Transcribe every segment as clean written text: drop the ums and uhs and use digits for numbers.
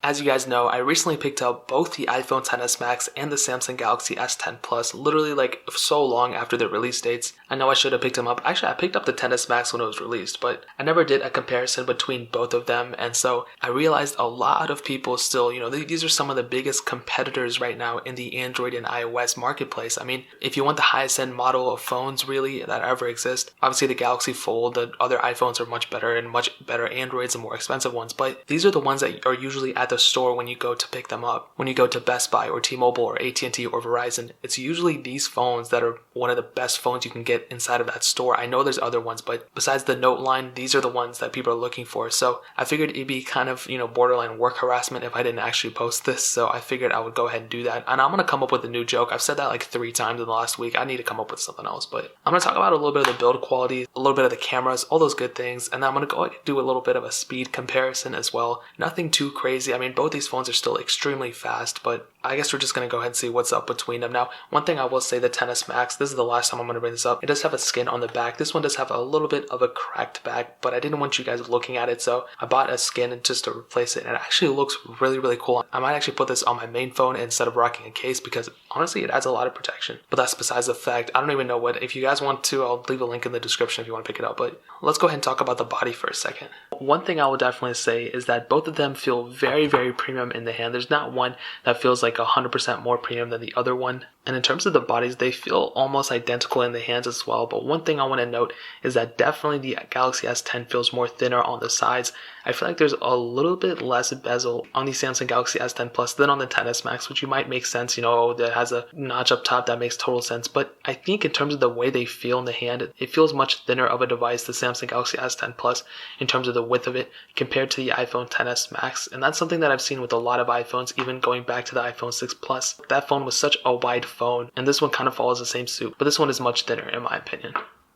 As you guys know, I recently picked up both the iPhone XS Max and the Samsung Galaxy S10 Plus, literally like so long after their release dates. I know I should have picked them up. Actually, I picked up the XS Max when it was released, but I never did a comparison between both of them. And so I realized a lot of people still, these are some of the biggest competitors right now in the Android and iOS marketplace. I mean, if you want the highest end model of phones really that ever exist, obviously the Galaxy Fold, the other iPhones are much better and much better Androids and more expensive ones, but these are the ones that are usually at the store when you go to pick them up. When you go to Best Buy or T-Mobile or AT&T or Verizon, it's usually these phones that are one of the best phones you can get inside of that store. I know there's other ones, but besides the Note line, these are the ones that people are looking for. So I figured it'd be kind of, borderline work harassment if I didn't actually post this. So I figured I would go ahead and do that. And I'm going to come up with a new joke. I've said that like 3 times in the last week. I need to come up with something else, but I'm going to talk about a little bit of the build quality, a little bit of the cameras, all those good things. And then I'm going to go do a little bit of a speed comparison as well. Nothing too crazy. I mean, both these phones are still extremely fast, but I guess we're just going to go ahead and see what's up between them. Now, one thing I will say, the XS Max, this is the last time I'm going to bring this up. It does have a skin on the back. This one does have a little bit of a cracked back, but I didn't want you guys looking at it, so I bought a skin just to replace it, and it actually looks really, really cool. I might actually put this on my main phone instead of rocking a case because honestly, it adds a lot of protection. But that's besides the fact. I don't even know what. If you guys want to, I'll leave a link in the description if you want to pick it up, but let's go ahead and talk about the body for a second. One thing I will definitely say is that both of them feel very, very premium in the hand. There's not one that feels like 100% more premium than the other one. And in terms of the bodies, they feel almost identical in the hands as well. But one thing I want to note is that definitely the Galaxy S10 feels more thinner on the sides. I feel like there's a little bit less bezel on the Samsung Galaxy S10 Plus than on the XS Max, which you might make sense, that has a notch up top. That makes total sense. But I think in terms of the way they feel in the hand, it feels much thinner of a device, the Samsung Galaxy S10 Plus, in terms of the width of it compared to the iPhone XS Max. And that's something that I've seen with a lot of iPhones, even going back to the iPhone 6 Plus. That phone was such a wide phone, and this one kind of follows the same suit, but this one is much thinner in my opinion.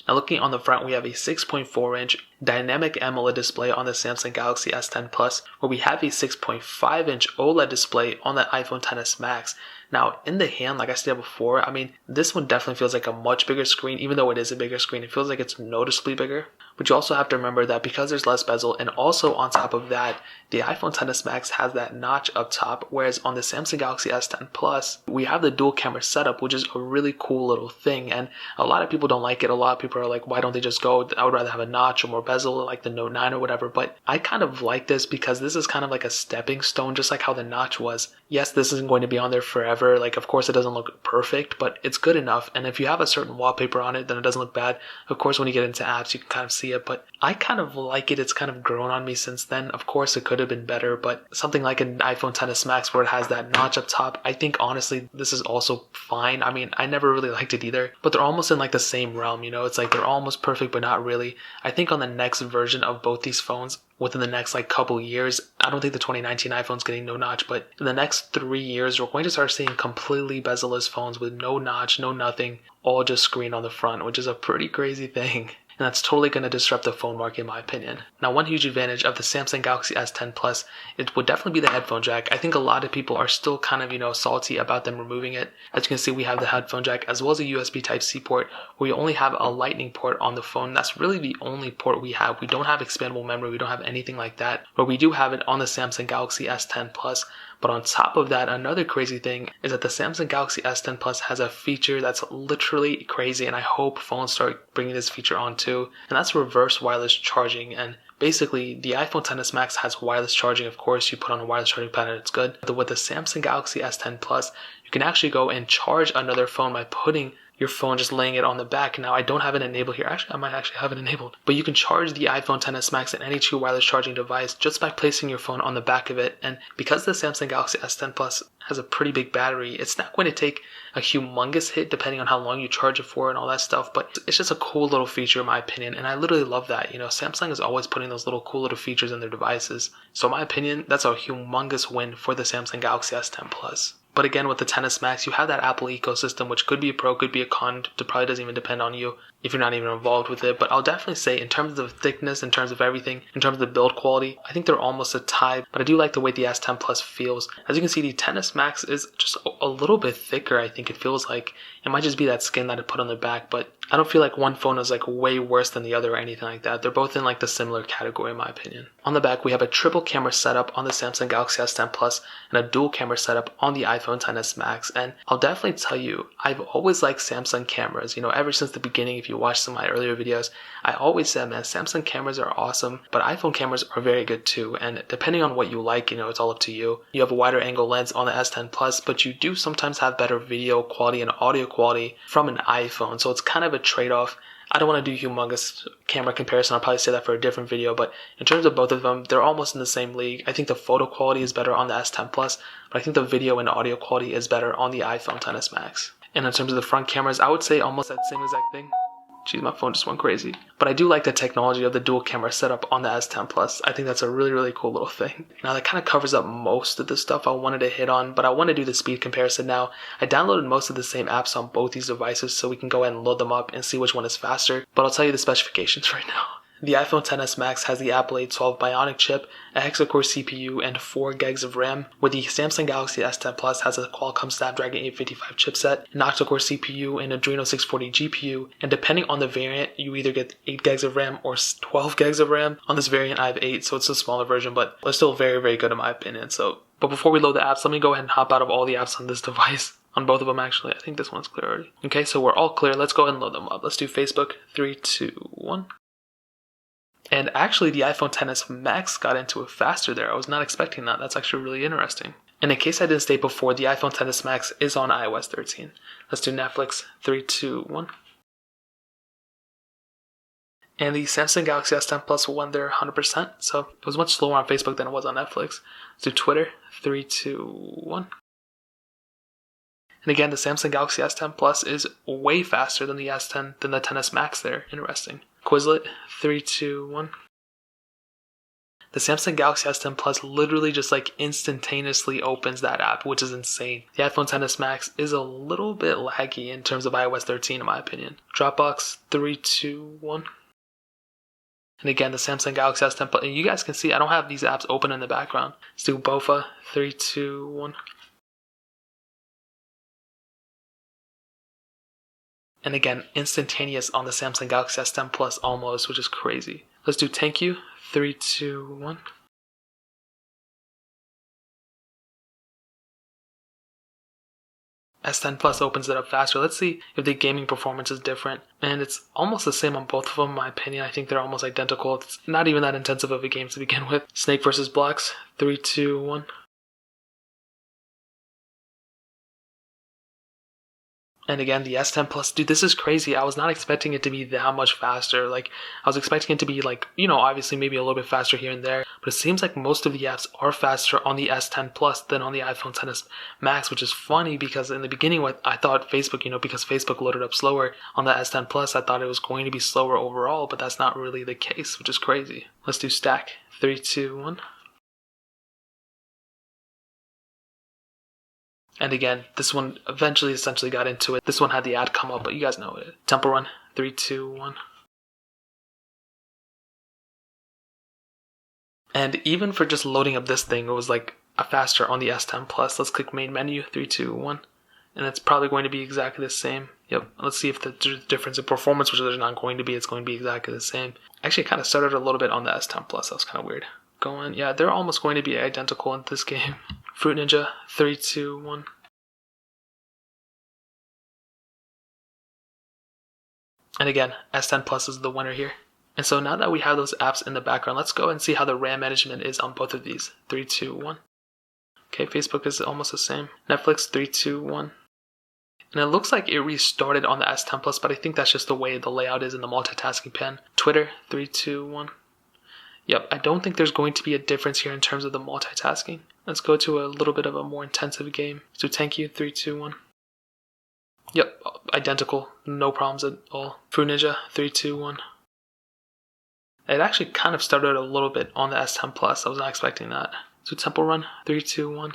Now looking on the front, we have a 6.4-inch dynamic AMOLED display on the Samsung Galaxy S10 Plus, where we have a 6.5-inch OLED display on the iPhone XS Max. Now, in the hand, like I said before, I mean, this one definitely feels like a much bigger screen. Even though it is a bigger screen, it feels like it's noticeably bigger. But you also have to remember that because there's less bezel, and also on top of that, the iPhone XS Max has that notch up top, whereas on the Samsung Galaxy S10 Plus, we have the dual camera setup, which is a really cool little thing. And a lot of people don't like it. A lot of people are like, why don't they just go, I would rather have a notch or more bezel like the Note 9 or whatever. But I kind of like this because this is kind of like a stepping stone, just like how the notch was. Yes, this isn't going to be on there forever. Like, of course, it doesn't look perfect, but it's good enough. And if you have a certain wallpaper on it, then it doesn't look bad. Of course, when you get into apps, you can kind of see it, but I kind of like it. It's kind of grown on me since then. Of course, it could have been better, but something like an iPhone XS Max where it has that notch up top, I think honestly, this is also fine. I mean, I never really liked it either, but they're almost in like the same realm, It's like they're almost perfect, but not really. I think on the next version of both these phones, within the next like couple years, I don't think the 2019 iPhone's getting no notch, but in the next 3 years, we're going to start seeing completely bezel-less phones with no notch, no nothing, all just screen on the front, which is a pretty crazy thing. And that's totally going to disrupt the phone market in my opinion. Now, one huge advantage of the Samsung Galaxy S10 Plus, it would definitely be the headphone jack. I think a lot of people are still kind of, salty about them removing it. As you can see, we have the headphone jack as well as a USB Type-C port, where we only have a lightning port on the phone. That's really the only port we have. We don't have expandable memory. We don't have anything like that, but we do have it on the Samsung Galaxy S10 Plus. But on top of that, another crazy thing is that the Samsung Galaxy S10 Plus has a feature that's literally crazy, and I hope phones start bringing this feature on too, and that's reverse wireless charging. And basically, the iPhone XS Max has wireless charging. Of course, you put on a wireless charging pad and it's good. But with the Samsung Galaxy S10 Plus, you can actually go and charge another phone by putting your phone, just laying it on the back. Now, I don't have it enabled here. Actually, I might actually have it enabled. But you can charge the iPhone XS Max and any true wireless charging device just by placing your phone on the back of it. And because the Samsung Galaxy S10 Plus has a pretty big battery, it's not going to take a humongous hit depending on how long you charge it for and all that stuff. But it's just a cool little feature in my opinion. And I literally love that. Samsung is always putting those little cool little features in their devices. So in my opinion, that's a humongous win for the Samsung Galaxy S10 Plus. But again, with the XS Max, you have that Apple ecosystem, which could be a pro, could be a con. It probably doesn't even depend on you if you're not even involved with it. But I'll definitely say in terms of thickness, in terms of everything, in terms of the build quality, I think they're almost a tie. But I do like the way the S10 Plus feels. As you can see, the XS Max is just a little bit thicker, I think it feels like. It might just be that skin that I put on the back, but I don't feel like one phone is like way worse than the other or anything like that. They're both in like the similar category in my opinion. On the back, we have a triple camera setup on the Samsung Galaxy S10 Plus and a dual camera setup on the iPhone XS Max. And I'll definitely tell you, I've always liked Samsung cameras. You know, ever since the beginning, if you watched some of my earlier videos, I always said, man, Samsung cameras are awesome, but iPhone cameras are very good too. And depending on what you like, you know, it's all up to you. You have a wider angle lens on the S10 Plus, but you do sometimes have better video quality and audio quality from an iPhone. So it's kind of a trade-off. I don't want to do humongous camera comparison. I'll probably say that for a different video, but in terms of both of them, they're almost in the same league. I think the photo quality is better on the S10 Plus, but I think the video and audio quality is better on the iPhone XS Max. And in terms of the front cameras, I would say almost that same exact thing. Jeez, my phone just went crazy. But I do like the technology of the dual camera setup on the S10 Plus. I think that's a really, really cool little thing. Now that kind of covers up most of the stuff I wanted to hit on, but I want to do the speed comparison now. I downloaded most of the same apps on both these devices so we can go ahead and load them up and see which one is faster. But I'll tell you the specifications right now. The iPhone XS Max has the Apple A12 Bionic chip, a hexa-core CPU, and 4 gigs of RAM, where the Samsung Galaxy S10 Plus has a Qualcomm Snapdragon 855 chipset, an octa-core CPU, and Adreno 640 GPU, and depending on the variant, you either get 8 gigs of RAM or 12 gigs of RAM. On this variant, I have 8, so it's a smaller version, but it's still very, very good in my opinion. But before we load the apps, let me go ahead and hop out of all the apps on this device. On both of them, actually. I think this one's clear already. Okay, so we're all clear. Let's go ahead and load them up. Let's do Facebook. 3, 2, 1. And actually, the iPhone XS Max got into it faster there. I was not expecting that. That's actually really interesting. And in case I didn't state before, the iPhone XS Max is on iOS 13. Let's do Netflix. 3, 2, 1. And the Samsung Galaxy S10 Plus won there 100%. So it was much slower on Facebook than it was on Netflix. Let's do Twitter. 3, 2, 1. And again, the Samsung Galaxy S10 Plus is way faster than the S10 than the XS Max there. Interesting. Quizlet, 3, 2, 1. The Samsung Galaxy S10 Plus literally just like instantaneously opens that app, which is insane. The iPhone XS Max is a little bit laggy in terms of iOS 13 in my opinion. Dropbox, 3, 2, 1. And again, the Samsung Galaxy S10 Plus, and you guys can see I don't have these apps open in the background. Let's do Bofa, 3, 2, 1. And again, instantaneous on the Samsung Galaxy S10 Plus almost, which is crazy. Let's do Thank You. 3, 2, 1. S10 Plus opens it up faster. Let's see if the gaming performance is different. And it's almost the same on both of them, in my opinion. I think they're almost identical. It's not even that intensive of a game to begin with. Snake vs. Blocks. 3, 2, 1. And again, the S10 Plus, dude, this is crazy. I was not expecting it to be that much faster. Like, I was expecting it to be like, you know, obviously maybe a little bit faster here and there. But it seems like most of the apps are faster on the S10 Plus than on the iPhone XS Max, which is funny because in the beginning, I thought Facebook, you know, because Facebook loaded up slower on the S10 Plus, I thought it was going to be slower overall, but that's not really the case, which is crazy. Let's do Stack. 3, 2, 1. And again, this one eventually essentially got into it. This one had the ad come up, but you guys know it. Temple Run, 3, 2, 1. And even for just loading up this thing, it was like a faster on the S10 Plus. Let's click main menu, 3, 2, 1. And it's probably going to be exactly the same. Yep, let's see if the difference in performance, which there's not going to be, it's going to be exactly the same. Actually, it kind of started a little bit on the S10 Plus. That was kind of weird. Yeah, they're almost going to be identical in this game. Fruit Ninja, 3, 2, 1. And again, S10 Plus is the winner here. And so now that we have those apps in the background, let's go and see how the RAM management is on both of these. 3, 2, 1. Okay, Facebook is almost the same. Netflix, 3, 2, 1. And it looks like it restarted on the S10 Plus, but I think that's just the way the layout is in the multitasking pane. Twitter, 3, 2, 1. Yep, I don't think there's going to be a difference here in terms of the multitasking. Let's go to a little bit of a more intensive game. So Thank You, 3, 2, 1. Yep, identical, no problems at all. Fruit Ninja, 3, 2, 1. It actually kind of started a little bit on the S10 Plus. I was not expecting that. So Temple Run, 3, 2, 1.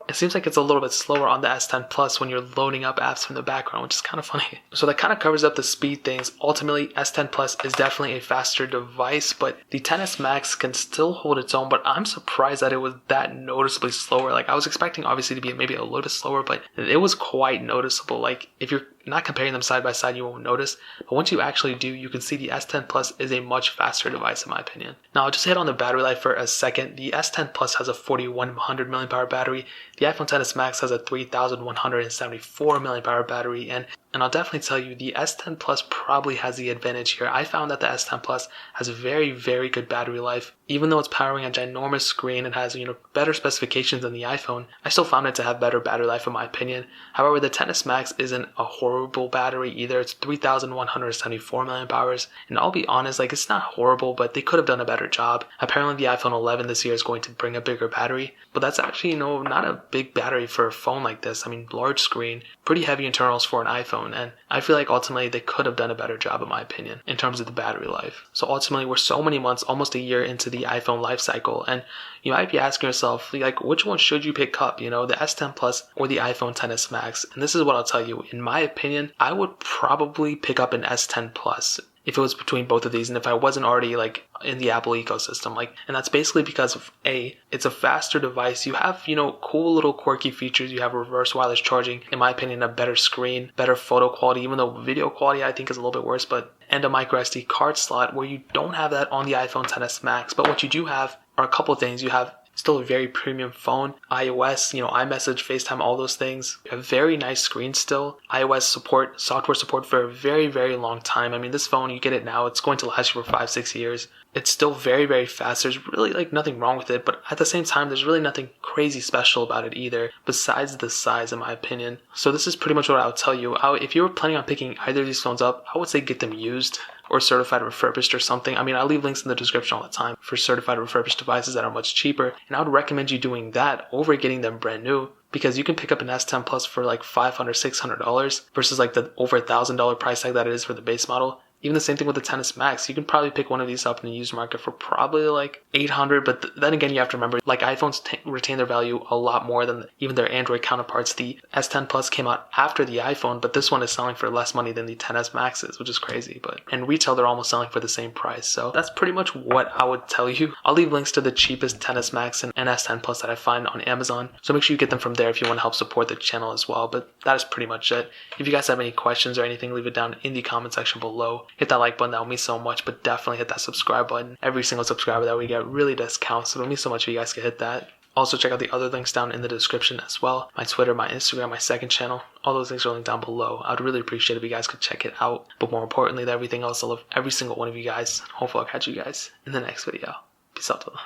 It seems like it's a little bit slower on the S10 Plus when you're loading up apps from the background, which is kind of funny. So that kind of covers up the speed things. Ultimately, S10 Plus is definitely a faster device, but the XS Max can still hold its own, but I'm surprised that it was that noticeably slower. Like, I was expecting obviously to be maybe a little bit slower, but it was quite noticeable. Like, if you're not comparing them side by side, you won't notice. But once you actually do, you can see the S10 Plus is a much faster device in my opinion. Now I'll just hit on the battery life for a second. The S10 Plus has a 4100 mAh battery. The iPhone XS Max has a 3174 mAh battery, and I'll definitely tell you the S10 Plus probably has the advantage here. I found that the S10 Plus has a very, very good battery life. Even though it's powering a ginormous screen and has, better specifications than the iPhone, I still found it to have better battery life in my opinion. However, the XS Max isn't a horrible battery either. It's 3174 mAh, and I'll be honest, it's not horrible, but they could have done a better job. Apparently the iPhone 11 this year is going to bring a bigger battery, but that's actually, not a big battery for a phone like this. I mean, large screen, pretty heavy internals for an iPhone, and I feel like ultimately they could have done a better job in my opinion in terms of the battery life. So ultimately we're so many months, almost a year into the iPhone life cycle, and you might be asking yourself, which one should you pick up, the S10 Plus or the iPhone XS Max? And this is what I'll tell you. In my opinion, I would probably pick up an S10 Plus if it was between both of these, and if I wasn't already in the Apple ecosystem. And that's basically because of it's a faster device. You have, cool little quirky features. You have reverse wireless charging, in my opinion, a better screen, better photo quality, even though video quality I think is a little bit worse, and a micro SD card slot where you don't have that on the iPhone XS Max. But what you do have are a couple things. You have still a very premium phone, iOS, iMessage, FaceTime, all those things. A very nice screen still. iOS support, software support for a very, very long time. I mean, this phone, you get it now, it's going to last you for 5-6 years. It's still very, very fast. There's really nothing wrong with it, but at the same time, there's really nothing crazy special about it either, besides the size, in my opinion. So this is pretty much what I would tell you. If you were planning on picking either of these phones up, I would say get them used or certified refurbished or something. I mean, I leave links in the description all the time for certified refurbished devices that are much cheaper, and I would recommend you doing that over getting them brand new, because you can pick up an S10 Plus for $500, $600 versus the over $1,000 price tag that it is for the base model. Even the same thing with the XS Max. You can probably pick one of these up in the used market for probably $800, but then again, you have to remember, iPhones retain their value a lot more than even their Android counterparts. The S10 Plus came out after the iPhone, but this one is selling for less money than the XS Max is, which is crazy. And retail, they're almost selling for the same price. So that's pretty much what I would tell you. I'll leave links to the cheapest XS Max and S10 Plus that I find on Amazon. So make sure you get them from there if you want to help support the channel as well. But that is pretty much it. If you guys have any questions or anything, leave it down in the comment section below. Hit that like button, that would mean so much, but definitely hit that subscribe button. Every single subscriber that we get really does count, so it would mean so much if you guys could hit that. Also, check out the other links down in the description as well. My Twitter, my Instagram, my second channel. All those links are linked down below. I'd really appreciate it if you guys could check it out. But more importantly than everything else, I love every single one of you guys. Hopefully I'll catch you guys in the next video. Peace out to them.